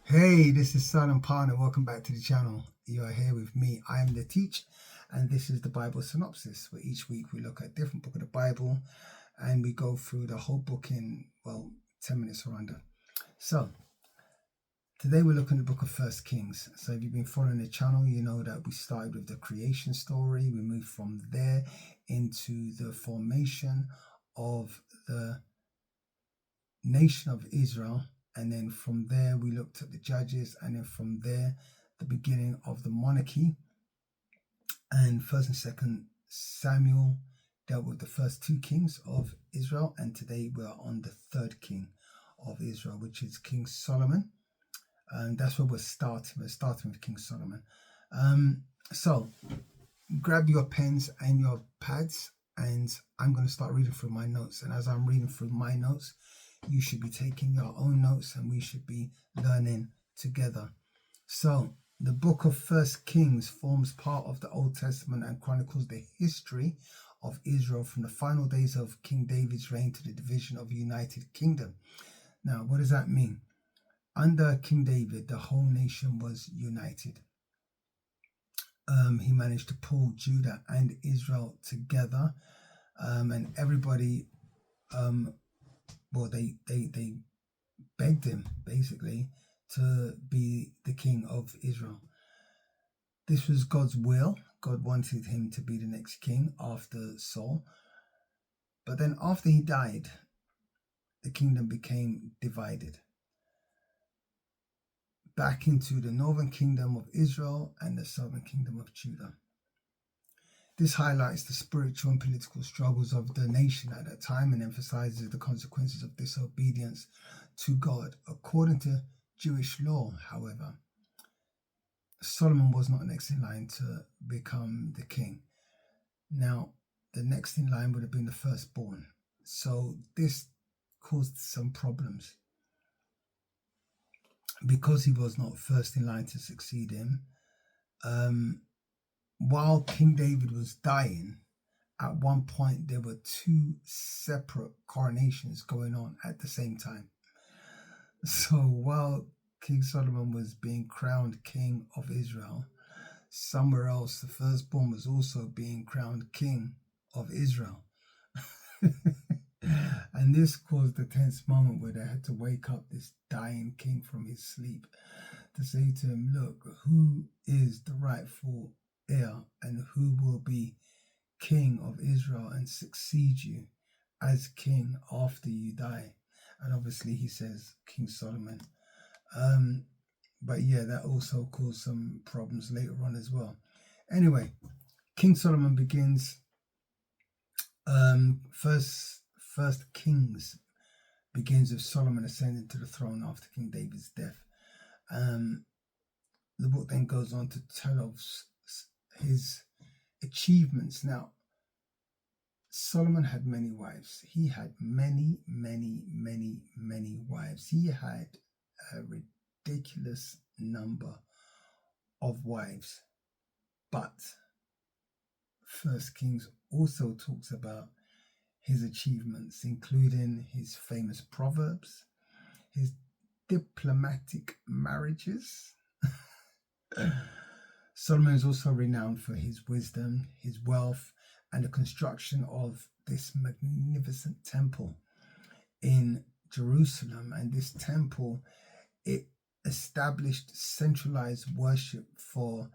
Hey, this is Son and Partner. Welcome back to the channel. You are here with me. I am the teacher, and this is the Bible Synopsis, where each week we look at a different book of the Bible and we go through the whole book in, 10 minutes or under. So, today we're looking at the book of First Kings. So, if you've been following the channel, you know that we started with the creation story. We moved from there into the formation of the nation of Israel. And then from there, we looked at the judges, and then from there, the beginning of the monarchy. And first and second Samuel dealt with the first two kings of Israel. And today we're on the third king of Israel, which is King Solomon. And that's where we're starting. We're starting with King Solomon. So grab your pens and your pads, and I'm going to start reading through my notes. And as I'm reading through my notes, you should be taking your own notes, and we should be learning together. So the book of First Kings forms part of the Old Testament and chronicles the history of Israel from the final days of King David's reign to the division of the United Kingdom. Now, what does that mean? Under King David, the whole nation was united. He managed to pull Judah and Israel together, and everybody they begged him basically to be the king of Israel. This was God's will. God wanted him to be the next king after Saul. But then after he died, the kingdom became divided back into the northern kingdom of Israel and the southern kingdom of Judah. This highlights the spiritual and political struggles of the nation at that time and emphasizes the consequences of disobedience to God. According to Jewish law, however, Solomon was not next in line to become the king. Now, the next in line would have been the firstborn. So this caused some problems. Because he was not first in line to succeed him, while King David was dying, at one point there were two separate coronations going on at the same time. So while King Solomon was being crowned king of Israel, somewhere else the firstborn was also being crowned king of Israel. And this caused a tense moment where they had to wake up this dying king from his sleep to say to him, look, who is the rightful heir and who will be king of Israel and succeed you as king after you die? And obviously he says King Solomon. But yeah, that also caused some problems later on as well. Anyway, King Solomon begins. First Kings begins with Solomon ascending to the throne after King David's death. The book then goes on to tell of his achievements. Now, Solomon had many wives. He had many wives. He had a ridiculous number of wives. But First Kings also talks about his achievements, including his famous proverbs, his diplomatic marriages. Solomon is also renowned for his wisdom, his wealth, and the construction of this magnificent temple in Jerusalem. And this temple, it established centralized worship for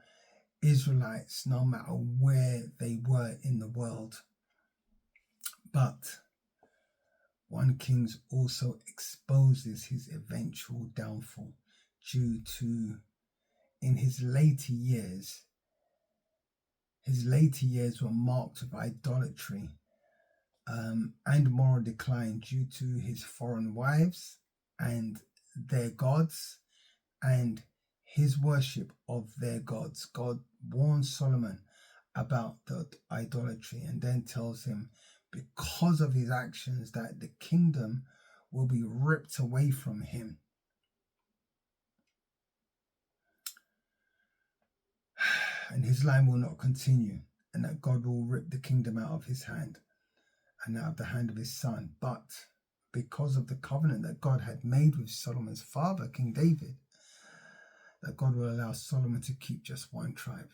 Israelites no matter where they were in the world. But 1 Kings also exposes his eventual downfall due to, in his later years were marked with idolatry and moral decline due to his foreign wives and their gods and his worship of their gods. God warns Solomon about the idolatry and then tells him, because of his actions, that the kingdom will be ripped away from him. And his line will not continue, and that God will rip the kingdom out of his hand and out of the hand of his son. But because of the covenant that God had made with Solomon's father, King David, God will allow Solomon to keep just one tribe.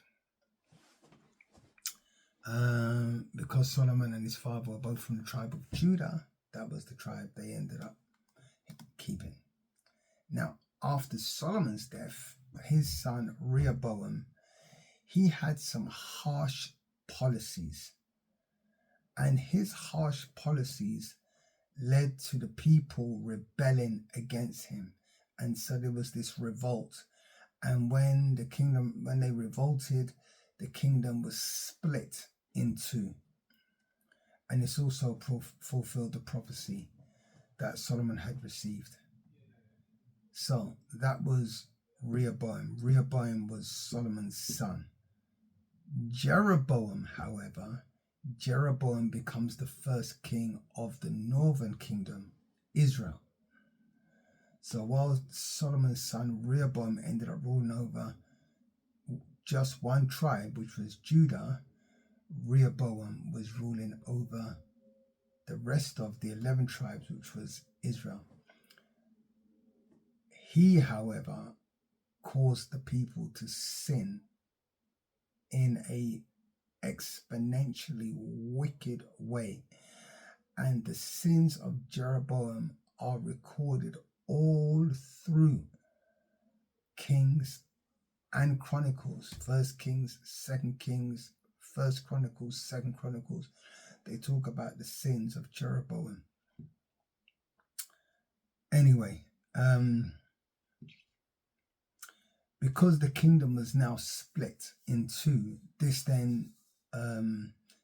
Because Solomon and his father were both from the tribe of Judah, that was the tribe they ended up keeping. Now, after Solomon's death, his son Rehoboam, he had some harsh policies. And his harsh policies led to the people rebelling against him. And so there was this revolt. And when they revolted, the kingdom was split in two. And this also fulfilled the prophecy that Solomon had received. So that was Rehoboam. Rehoboam was Solomon's son. Jeroboam, however, Jeroboam becomes the first king of the northern kingdom, Israel. So while Solomon's son Rehoboam ended up ruling over just one tribe, which was Judah, Rehoboam was ruling over the rest of the 11 tribes, which was Israel. He, however, caused the people to sin in a exponentially wicked way. And the sins of Jeroboam are recorded all through Kings and Chronicles. First Kings, Second Kings, First Chronicles, Second Chronicles. They talk about the sins of Jeroboam. Anyway, because the kingdom was now split in two, this then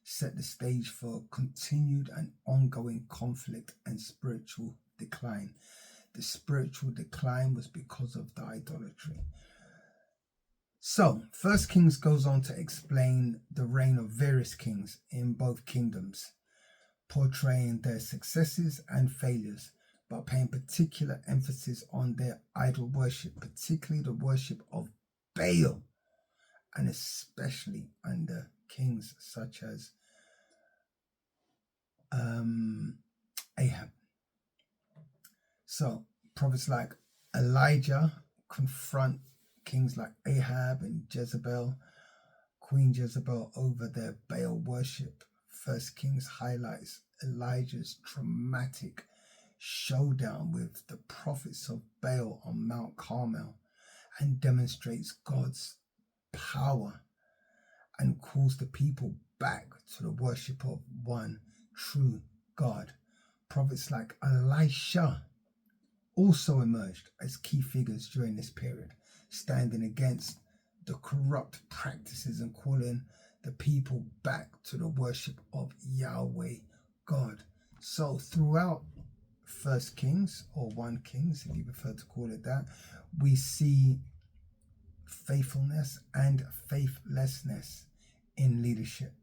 set the stage for continued and ongoing conflict and spiritual decline. The spiritual decline was because of the idolatry. So, First Kings goes on to explain the reign of various kings in both kingdoms, portraying their successes and failures, but paying particular emphasis on their idol worship, particularly the worship of Baal, and especially under kings such as Ahab. So prophets like Elijah confront kings like Ahab and Jezebel, Queen Jezebel, over their Baal worship. First Kings highlights Elijah's dramatic showdown with the prophets of Baal on Mount Carmel and demonstrates God's power and calls the people back to the worship of one true God. Prophets like Elisha also emerged as key figures during this period, standing against the corrupt practices and calling the people back to the worship of Yahweh God. So throughout First Kings, or 1 Kings, if you prefer to call it that, we see faithfulness and faithlessness in leadership,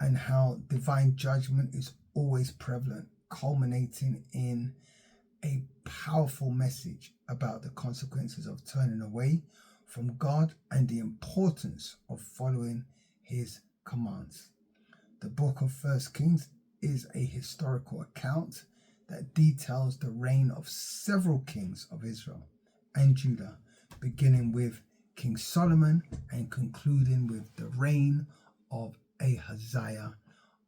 and how divine judgment is always prevalent, culminating in a powerful message about the consequences of turning away from God and the importance of following his commands. The book of First Kings is a historical account that details the reign of several kings of Israel and Judah, beginning with King Solomon and concluding with the reign of Ahaziah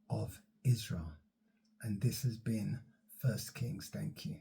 of Israel. And this has been First Kings. Thank you.